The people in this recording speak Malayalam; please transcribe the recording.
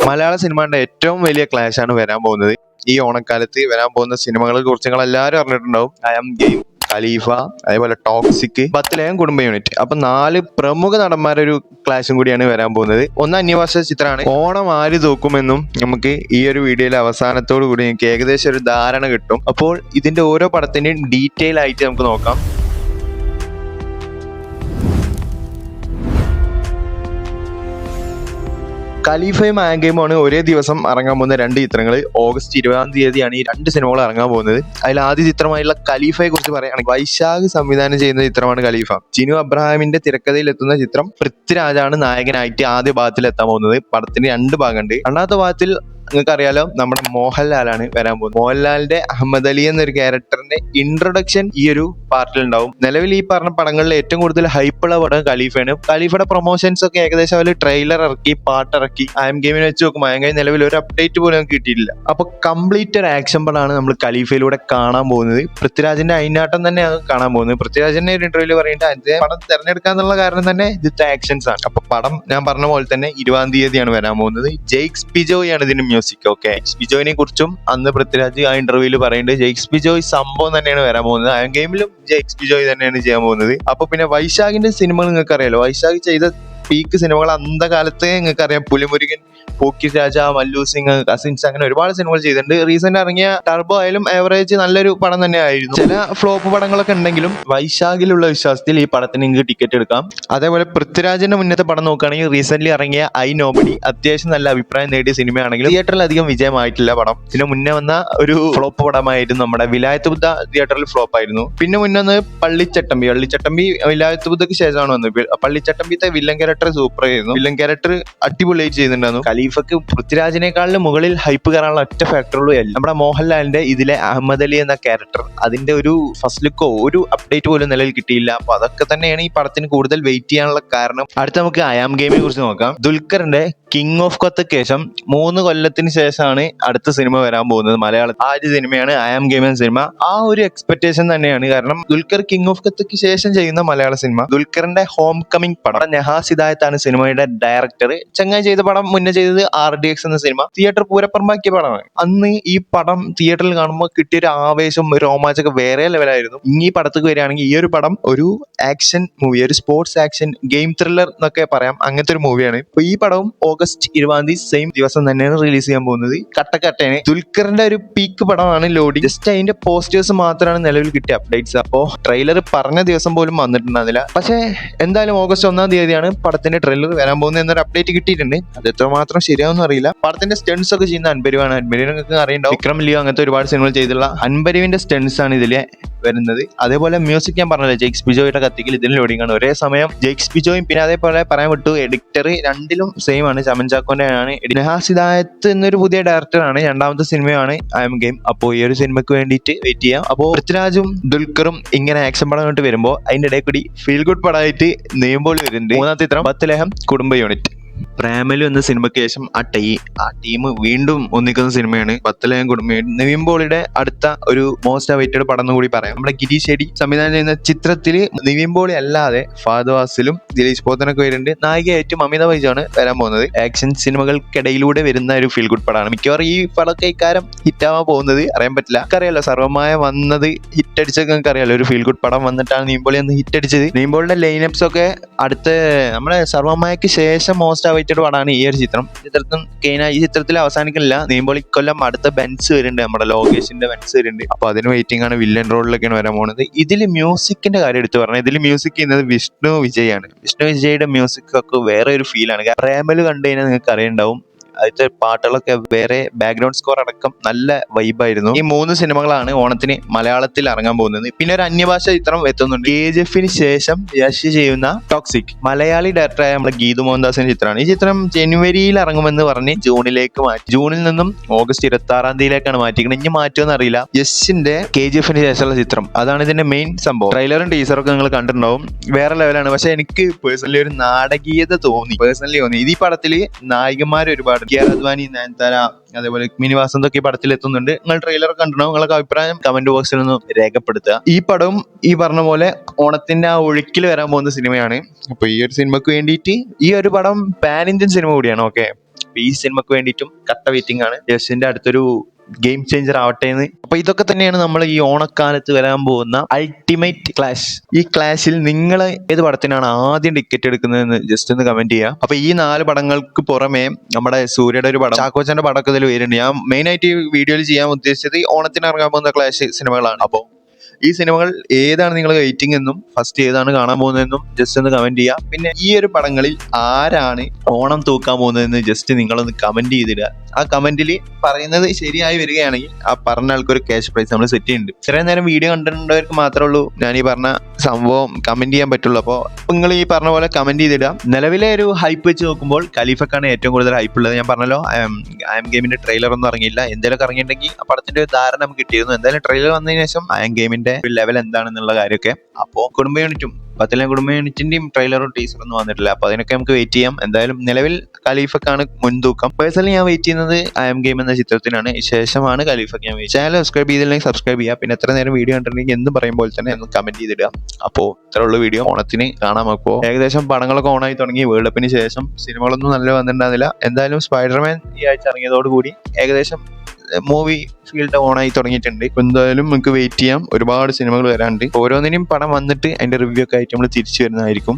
മലയാള സിനിമയുടെ ഏറ്റവും വലിയ ക്ലാഷ് ആണ് വരാൻ പോകുന്നത്. ഈ ഓണക്കാലത്ത് വരാൻ പോകുന്ന സിനിമകളെ കുറിച്ച് നിങ്ങൾ എല്ലാവരും അറിഞ്ഞിട്ടുണ്ടാവും. ഐ ആം ഗെയിം, ഖലീഫ, അതേപോലെ ടോക്സിക്, ബത്ലഹേം കുടുംബ യൂണിറ്റ്. അപ്പൊ 4 പ്രമുഖ നടന്മാരുടെ ഒരു ക്ലാഷും കൂടിയാണ് വരാൻ പോകുന്നത്. ഒന്ന് അന്യഭാഷ ചിത്രമാണ്. ഓണം ആര് തൂക്കുമെന്നും നമുക്ക് ഈ ഒരു വീഡിയോയിലെ അവസാനത്തോടു കൂടി നിങ്ങൾക്ക് ഏകദേശം ഒരു ധാരണ കിട്ടും. അപ്പോൾ ഇതിന്റെ ഓരോ പടത്തിന്റെയും ഡീറ്റെയിൽ ആയിട്ട് നമുക്ക് നോക്കാം. ഖലീഫയും ആംഗെയിമുമാണ് ഒരേ ദിവസം ഇറങ്ങാൻ പോകുന്ന 2 ചിത്രങ്ങൾ. ഓഗസ്റ്റ് 20-ാം തീയതിയാണ് ഈ 2 സിനിമകൾ ഇറങ്ങാൻ പോകുന്നത്. അതിൽ ആദ്യ ചിത്രമായുള്ള ഖലീഫയെ കുറിച്ച് പറയുകയാണെങ്കിൽ വൈശാഖ് സംവിധാനം ചെയ്യുന്ന ചിത്രമാണ് ഖലീഫ. ജിനു അബ്രഹാമിന്റെ തിരക്കഥയിൽ എത്തുന്ന ചിത്രം. പൃഥ്വിരാജാണ് നായകനായിട്ട് ആദ്യ ഭാഗത്തിൽ എത്താൻ പോകുന്നത്. പടത്തിന് 2 ഭാഗമുണ്ട്. രണ്ടാമത്തെ ഭാഗത്തിൽ നിങ്ങൾക്ക് അറിയാലോ, നമ്മുടെ മോഹൻലാലാണ് വരാൻ പോകുന്നത്. മോഹൻലാലിന്റെ അഹമ്മദ് അലി എന്നൊരു ക്യാരക്ടറിന്റെ ഇൻട്രൊഡക്ഷൻ ഈ ഒരു പാർട്ടിൽ ഉണ്ടാവും. നിലവിൽ ഈ പറഞ്ഞ പടങ്ങളിൽ ഏറ്റവും കൂടുതൽ ഹൈപ്പുള്ള പടം ഖലീഫയാണ്. ഖലീഫയുടെ പ്രൊമോഷൻസ് ഒക്കെ ഏകദേശം അവർ ട്രെയിലർ ഇറക്കി, പാട്ടിറക്കി. ഐ എം ഗെയിമിനെ വെച്ച് നോക്കുമ്പോൾ ഐ നിലവിൽ ഒരു അപ്ഡേറ്റ് പോലും നമുക്ക് കിട്ടിയിട്ടില്ല. അപ്പൊ കംപ്ലീറ്റ് ഒരു ആക്ഷൻ പടമാണ് നമ്മൾ ഖലീഫയിലൂടെ കാണാൻ പോകുന്നത്. പൃഥ്വിരാജിന്റെ അയിനാട്ടം തന്നെയാണ് കാണാൻ പോകുന്നത്. പൃഥ്വിരാജിന്റെ ഒരു ഇന്റർവ്യൂവിൽ പറയുന്നത് അദ്ദേഹം പടം തെരഞ്ഞെടുക്കാന്നുള്ള കാരണം തന്നെ ഇതിന്റെ ആക്ഷൻസ് ആണ്. അപ്പൊ പടം ഞാൻ പറഞ്ഞ പോലെ തന്നെ 20-ാം തീയതിയാണ് വരാൻ പോകുന്നത്. ജെയ്ക്സ് ബിജോയ് ആണ് ഇതിന് മ്യൂസിക്. ഓക്കെ, ബിജോയിനെ കുറിച്ചും അന്ന് പൃഥ്വിരാജ് ആ ഇന്റർവ്യൂവിൽ പറയുന്നുണ്ട്. ജെയ്ക്സ് ബിജോയ് സംഭവം തന്നെയാണ് വരാൻ പോകുന്നത്. ആ ഗെയിമിലും ജെയ്ക്സ് ബിജോയ് തന്നെയാണ് ചെയ്യാൻ പോകുന്നത്. അപ്പൊ പിന്നെ വൈശാഖിന്റെ സിനിമകൾ നിങ്ങൾക്ക് അറിയാലോ. വൈശാഖ് ചെയ്ത പീക്ക് സിനിമകൾ അന്ധകാലത്ത് നിങ്ങൾക്ക് അറിയാം. പുലിമുരുകൻ, പോക്കിരി രാജ, മല്ലു സിംഗ്, കസിൻസ്, അങ്ങനെ ഒരുപാട് സിനിമകൾ ചെയ്തിട്ടുണ്ട്. റീസെന്റ് ഇറങ്ങിയ ടർബോ ആയാലും ആവറേജ് നല്ലൊരു പടം തന്നെ ആയിരുന്നു. ചില ഫ്ലോപ്പ് പടങ്ങളൊക്കെ ഉണ്ടെങ്കിലും വൈശാഖിലുള്ള വിശ്വാസത്തിൽ ഈ പടത്തിന് നിങ്ങൾക്ക് ടിക്കറ്റ് എടുക്കാം. അതേപോലെ പൃഥ്വിരാജിന്റെ മുന്നത്തെ പടം നോക്കുകയാണെങ്കിൽ റീസെന്റ് ഇറങ്ങിയ ഐ നോബഡി അത്യാവശ്യം നല്ല അഭിപ്രായം നേടിയ സിനിമയാണെങ്കിലും തിയേറ്ററിൽ അധികം വിജയമായിട്ടില്ല പടം. ഇതിന് മുന്നേ വന്ന ഒരു ഫ്ലോപ്പ് പടമായിരുന്നു നമ്മുടെ വിലായത്ത് ബുദ്ധ. തിയേറ്ററിൽ ഫ്ലോപ്പ് ആയിരുന്നു. പിന്നെ മുന്നേ വന്ന് പള്ളിച്ചട്ടമ്പി. വിലായത്ത് ബുദ്ധക്ക് ശേഷമാണ് വന്നത്. പള്ളിച്ചട്ടമ്പിത്തെ വില്ലൻ ക്യാരക്ടർ സൂപ്പർ ആയിരുന്നു. വില്ലൻ ക്യാരക്ടർ അടിപൊളിയായിട്ട് ചെയ്തിട്ടുണ്ടായിരുന്നു. ഖലീഫക്ക് പൃഥ്വിരാജിനേക്കാളും മുകളിൽ ഹൈപ്പ് കയറാനുള്ള ഒറ്റ ഫാക്ടറുള്ളൂ നമ്മുടെ മോഹൻലാലിന്റെ ഇതിലെ അഹമ്മദ് അലി എന്ന ക്യാരക്ടർ. അതിന്റെ ഒരു ഫസ്റ്റ് ലുക്കോ ഒരു അപ്ഡേറ്റ് പോലും നിലവിൽ കിട്ടിയില്ല. അപ്പൊ അതൊക്കെ തന്നെയാണ് ഈ പടത്തിന് കൂടുതൽ വെയിറ്റ് ചെയ്യാനുള്ള കാരണം. അടുത്ത നമുക്ക് ഐ ആം ഗെയിമിനെ കുറിച്ച് നോക്കാം. ദുൽഖറിന്റെ കിങ് ഓഫ് കൊത്തക്ക് ശേഷം 3 കൊല്ലത്തിന് ശേഷമാണ് അടുത്ത സിനിമ വരാൻ പോകുന്നത് മലയാളത്തിൽ. ആദ്യ സിനിമയാണ് ഐ ആം ഗെയിം എന്ന സിനിമ. ആ ഒരു എക്സ്പെക്ടേഷൻ തന്നെയാണ്. കാരണം ദുൽഖർ കിങ് ഓഫ് കൊത്തക്ക് ശേഷം ചെയ്യുന്ന മലയാള സിനിമ. ദുൽഖറിന്റെ ഹോം കമ്മിങ് പടം. നെഹാസ് ഹിദായത്താണ് സിനിമയുടെ ഡയറക്ടർ. ചങ്ങായി ചെയ്ത പടം മുന്നേ ചെയ്തത് RDX എന്ന സിനിമ. തിയേറ്റർ പൂരപ്പറമ്പാക്കിയ പടമാണ്. അന്ന് ഈ പടം തിയേറ്ററിൽ കാണുമ്പോൾ കിട്ടിയൊരു ആവേശം, ഒരു രോമാഞ്ചൊക്കെ വേറെ ലെവലായിരുന്നു. ഇനി ഈ പടത്തേക്ക് വരികയാണെങ്കിൽ ഈ ഒരു പടം ഒരു ആക്ഷൻ മൂവി, ഒരു സ്പോർട്സ് ആക്ഷൻ ഗെയിം ത്രില്ലർ എന്നൊക്കെ പറയാം. അങ്ങനത്തെ ഒരു മൂവിയാണ്. അപ്പൊ ഈ പടവും ഓഗസ്റ്റ് 20-ാം തീയതി സെയിം ദിവസം തന്നെയാണ് റിലീസ് ചെയ്യാൻ പോകുന്നത്. കട്ടക്കട്ടേനെ ദുൽഖറിന്റെ ഒരു പീക്ക് പടമാണ് ലോഡി. ജസ്റ്റ് അതിന്റെ പോസ്റ്റേഴ്സ് മാത്രമാണ് നിലവിൽ കിട്ടിയ അപ്ഡേറ്റ്സ്. അപ്പോ ട്രെയിലർ പറഞ്ഞ ദിവസം പോലും വന്നിട്ടുണ്ടായിരുന്നില്ല. പക്ഷേ എന്തായാലും ഓഗസ്റ്റ് 1-ാം തീയതിയാണ് പടത്തിന്റെ ട്രെയിലർ വരാൻ പോകുന്നത് എന്നൊരു അപ്ഡേറ്റ് കിട്ടിയിട്ടുണ്ട്. അത് എത്രമാത്രം ശരിയാവുമെന്ന് അറിയില്ല. പടത്തിന്റെ സ്റ്റൺസ് ഒക്കെ ചെയ്യുന്ന അൻപരുവാണ്. അൻപരുവിനൊക്കെ അറിയണ്ടാവും. വിക്രം ലിയോ അങ്ങനത്തെ ഒരുപാട് സിനിമകൾ ചെയ്തിട്ടുള്ള അൻപരുവിന്റെ സ്റ്റൺസ് ആണ് ഇതിലെ വരുന്നത്. അതേപോലെ മ്യൂസിക് ഞാൻ പറഞ്ഞല്ലോ, ജെയ്ക്സ് ബിജോയുടെ കത്തിക്കൽ ഇതിൽ ലോഡിംഗ് ആണ്. ഒരേ സമയം ജെയ്ക്സ് ബിജോയും പിന്നെ അതേപോലെ പറയാൻ വിട്ടു എഡിറ്റർ രണ്ടിലും സെയിം ആണ്. ചമൻ ചാക്കോന്റെ ആണ്. നെഹാസ് ഹിദായത്ത് എന്നൊരു പുതിയ ഡയറക്ടറാണ്. 2ാമത്തെ സിനിമയാണ് ഐ എം ഗെയിം. അപ്പോൾ ഈ ഒരു സിനിമയ്ക്ക് വേണ്ടിയിട്ട് വെയിറ്റ് ചെയ്യാം. അപ്പോൾ പൃഥ്വിരാജും ദുൽഖറും ഇങ്ങനെ ആക്ഷൻ പടം കൊണ്ട് വരുമ്പോൾ അതിന്റെ ഇടയിൽ കൂടി ഫീൽ ഗുഡ് പടമായിട്ട് നെയ്യുമ്പോൾ വരുന്നുണ്ട് 3ാമത്തെ ചിത്രം ബത്ലഹേം കുടുംബ യൂണിറ്റ്. പ്രേമലു എന്ന സിനിമയ്ക്ക് ശേഷം ആ ടീം വീണ്ടും ഒന്നിക്കുന്ന സിനിമയാണ് ബത്ലഹേം കുടുംബ യൂണിറ്റ്. നിവിൻ പോളിയുടെ അടുത്ത ഒരു മോസ്റ്റ് അവൈറ്റഡ് പടം എന്ന് കൂടി പറയാം. നമ്മുടെ ഗിരീഷ് ഷെഡി സംവിധാനം ചെയ്യുന്ന ചിത്രത്തിൽ നിവിൻ പോളി അല്ലാതെ ഫഹദ് ഫാസിലും ദിലീഷ് പോത്തനൊക്കെ വരുന്നുണ്ട്. നായികയായിട്ടും അമിത ബൈജാണ് വരാൻ പോകുന്നത്. ആക്ഷൻ സിനിമകൾക്കിടയിലൂടെ വരുന്ന ഒരു ഫീൽ ഗുഡ് പടമാണ്. മിക്കവാറും ഈ പടമൊക്കെ ഇക്കാരം ഹിറ്റാവാൻ പോകുന്നത് അറിയാൻ പറ്റില്ല. നമുക്കറിയാലോ സർവമായ വന്നത് ഹിറ്റടിച്ചൊക്കെ നമുക്ക് അറിയാലോ. ഒരു ഫീൽ ഗുഡ് പടം വന്നിട്ടാണ് നിവിൻ പോളി അന്ന് ഹിറ്റടിച്ചത്. നിവിൻ പോളിയുടെ ലൈനപ്സ് ഒക്കെ അടുത്ത നമ്മുടെ സർവമായക്ക് ശേഷം മോസ്റ്റ് അവൈറ്റഡ് പടമാണ് ഈ ഒരു ചിത്രം. ഈ ചിത്രത്തിൽ അവസാനിക്കുന്നില്ല. നിവിൻ ഇക്കൊല്ലം അടുത്ത ബെൻസ് വരുന്നുണ്ട്. നമ്മുടെ ലോകേഷിന്റെ ബെൻസ് വരുന്നുണ്ട്. അപ്പൊ അതിന് വെയിറ്റിംഗ് ആണ്. വില്ലൻ റോളിലൊക്കെയാണ് വരാൻ പോകുന്നത്. ഇതിൽ മ്യൂസിക്കിന്റെ കാര്യം എടുത്ത് പറഞ്ഞാൽ ഇതിൽ മ്യൂസിക് ചെയ്യുന്നത് വിഷ്ണു വിജയാണ്. വിഷ്ണു വിജയുടെ മ്യൂസിക് ഒക്കെ വേറെ ഒരു ഫീലാണ്. പ്രേമലു കണ്ടു കഴിഞ്ഞാൽ നിങ്ങൾക്ക് അറിയുണ്ടാവും. അതിന്റെ പാട്ടുകളൊക്കെ വേറെ, ബാക്ക്ഗ്രൗണ്ട് സ്കോർ അടക്കം നല്ല വൈബായിരുന്നു. ഈ 3 സിനിമകളാണ് ഓണത്തിന് മലയാളത്തിൽ ഇറങ്ങാൻ പോകുന്നത്. പിന്നെ ഒരു അന്യഭാഷ ചിത്രം എത്തുന്നുണ്ട്. KGF-ന് ശേഷം യശ് ചെയ്യുന്ന ടോക്സിക്. മലയാളി ഡയറക്ടറായ നമ്മുടെ ഗീതു മോഹൻദാസിന്റെ ചിത്രമാണ്. ഈ ചിത്രം ജനുവരിയിൽ ഇറങ്ങുമെന്ന് പറഞ്ഞ് ജൂണിലേക്ക് മാറ്റി. ജൂണിൽ നിന്നും ഓഗസ്റ്റ് 26-ാം തീയതിയിലേക്കാണ് മാറ്റിക്കുന്നത്. ഇനി മാറ്റുമെന്ന് അറിയില്ല. യശിന്റെ KGF-ന് ശേഷമുള്ള ചിത്രം, അതാണ് ഇതിന്റെ മെയിൻ സംഭവം. ട്രെയിലറും ടീസറും ഒക്കെ നിങ്ങൾ കണ്ടിട്ടുണ്ടാവും. വേറെ ലെവലാണ്. പക്ഷെ എനിക്ക് പേഴ്സണലി ഒരു നാടകീയത തോന്നി. ഇത് ഈ പടത്തില് നായികമാർ ഒരുപാട്, അദ്വാനി, നയൻതാര, അതേപോലെ മിനി വാസന്തൊക്കെ ഈ പടത്തിൽ എത്തുന്നുണ്ട്. നിങ്ങൾ ട്രെയിലർ കണ്ടിട്ടുണ്ടാവും. നിങ്ങൾക്ക് അഭിപ്രായം കമന്റ് ബോക്സിൽ ഒന്ന് രേഖപ്പെടുത്തുക. ഈ പടവും ഈ പറഞ്ഞ പോലെ ഓണത്തിന്റെ ആ ഒഴുക്കിൽ വരാൻ പോകുന്ന സിനിമയാണ്. അപ്പൊ ഈ ഒരു സിനിമക്ക് വേണ്ടിയിട്ട് ഈ ഒരു പടം പാൻ ഇന്ത്യൻ സിനിമ കൂടിയാണ്. ഓക്കെ, അപ്പൊ ഈ സിനിമക്ക് വേണ്ടിയിട്ടും കട്ട വെയിറ്റിംഗ് ആണ്. ജസ്റ്റിന്റെ അടുത്തൊരു ഗെയിം ചേഞ്ചർ ആവട്ടെ എന്ന്. അപ്പൊ ഇതൊക്കെ തന്നെയാണ് നമ്മൾ ഈ ഓണക്കാലത്ത് വരാൻ പോകുന്ന അൾട്ടിമേറ്റ് ക്ലാഷ്. ഈ ക്ലാഷിൽ നിങ്ങൾ ഏത് പടത്തിനാണ് ആദ്യം ടിക്കറ്റ് എടുക്കുന്നതെന്ന് ജസ്റ്റ് ഒന്ന് കമന്റ് ചെയ്യുക. അപ്പൊ ഈ 4 പടങ്ങൾക്ക് പുറമെ നമ്മുടെ സൂര്യയുടെ ഒരു പടം, ചാക്കോച്ചന്റെ പടമൊക്കെ ഇതിൽ വരുന്നുണ്ട്. ഞാൻ മെയിൻ ആയിട്ട് ഈ വീഡിയോയിൽ ചെയ്യാൻ ഉദ്ദേശിച്ചത് ഓണത്തിന് ഇറങ്ങാൻ പോകുന്ന ക്ലാഷ് സിനിമകളാണ്. അപ്പോൾ ഈ സിനിമകൾ ഏതാണ് നിങ്ങൾ വെയിറ്റിംഗ് എന്നും ഫസ്റ്റ് ഏതാണ് കാണാൻ പോകുന്നതെന്നും ജസ്റ്റ് ഒന്ന് കമന്റ് ചെയ്യുക. പിന്നെ ഈ ഒരു പടങ്ങളിൽ ആരാണ് ഓണം തൂക്കാൻ പോകുന്നതെന്ന് ജസ്റ്റ് നിങ്ങളൊന്ന് കമന്റ് ചെയ്തിടുക. ആ കമന്റിൽ പറയുന്നത് ശരിയായി വരികയാണെങ്കിൽ ആ പറഞ്ഞ ആൾക്കൊരു ക്യാഷ് പ്രൈസ് നമ്മൾ സെറ്റ് ചെയ്യുന്നുണ്ട്. ഇത്രയും നേരം വീഡിയോ കണ്ടിട്ടുള്ളവർക്ക് മാത്രമേ ഉള്ളൂ ഞാൻ ഈ പറഞ്ഞ സംഭവം കമന്റ് ചെയ്യാൻ പറ്റുള്ളൂ. അപ്പോൾ നിങ്ങൾ ഈ പറഞ്ഞ പോലെ കമന്റ് ചെയ്തിടുക. നിലവിലെ ഒരു ഹൈപ്പ് വെച്ച് നോക്കുമ്പോൾ ഖലീഫക്കാണ് ഏറ്റവും കൂടുതൽ ഹൈപ്പ് ഉള്ളത്. ഞാൻ പറഞ്ഞല്ലോ, ഐ എം ഗെയിമിന്റെ ട്രെയിലർ ഒന്നും ഇറങ്ങിയില്ല. എന്തെങ്കിലും ഇറങ്ങിയിട്ടുണ്ടെങ്കിൽ ആ പടത്തിന്റെ ഒരു ധാരണ നമുക്ക് കിട്ടിയിരുന്നു. എന്തായാലും ട്രെയിലർ വന്നതിന് ശേഷം ഐ എം ഗെയിമിന്റെ ലെവൽ എന്താണെന്നുള്ള കാര്യമൊക്കെ. അപ്പോൾ കുടുംബ യൂണിറ്റും പത്തിലെ കുടുംബ യൂണിറ്റിന്റെയും ട്രെയിലറും ടീസറും ഒന്നും വന്നിട്ടില്ല. അപ്പൊ അതിനൊക്കെ നമുക്ക് വെയിറ്റ് ചെയ്യാം. എന്തായാലും നിലവിൽ ഖലീഫക്കാണ് മുൻതൂക്കം. പേഴ്സണലി ഞാൻ വെയിറ്റ് ചെയ്യുന്നത് ഐ എം ഗെയിം എന്ന ചിത്രത്തിനാണ്. ശേഷമാണ് ഖലീഫക്ക് ഞാൻ വെയിറ്റ്. ചാനൽ സബ്സ്ക്രൈബ് ചെയ്തില്ലെങ്കിൽ സബ്സ്ക്രൈബ് ചെയ്യുക. പിന്നെ എത്ര നേരം വീഡിയോ കണ്ടിട്ടുണ്ടെങ്കിൽ എന്ന് പറയുമ്പോൾ തന്നെ ഒന്ന് കമന്റ് ചെയ്തിടുക. അപ്പോൾ ഇത്ര ഉള്ള വീഡിയോ. ഓണത്തിന് കാണാം. അപ്പോൾ ഏകദേശം പടങ്ങളൊക്കെ ഓണായി തുടങ്ങി. വേൾഡ് കപ്പിന് ശേഷം സിനിമകളൊന്നും നല്ല വന്നിട്ടുണ്ടായിരുന്നില്ല. എന്തായാലും സ്പൈഡർമാൻ ഈ ആഴ്ച ഇറങ്ങിയതോടുകൂടി ഏകദേശം മൂവി ഫീൽഡ് ഓണായി തുടങ്ങിയിട്ടുണ്ട്. എന്തായാലും നമുക്ക് വെയിറ്റ് ചെയ്യാം. ഒരുപാട് സിനിമകൾ വരാനുണ്ട്. ഓരോന്നിനും പടം വന്നിട്ട് അതിന്റെ റിവ്യൂ ഒക്കെ ആയിട്ട് നമ്മൾ തിരിച്ചു വരുന്നതായിരിക്കും.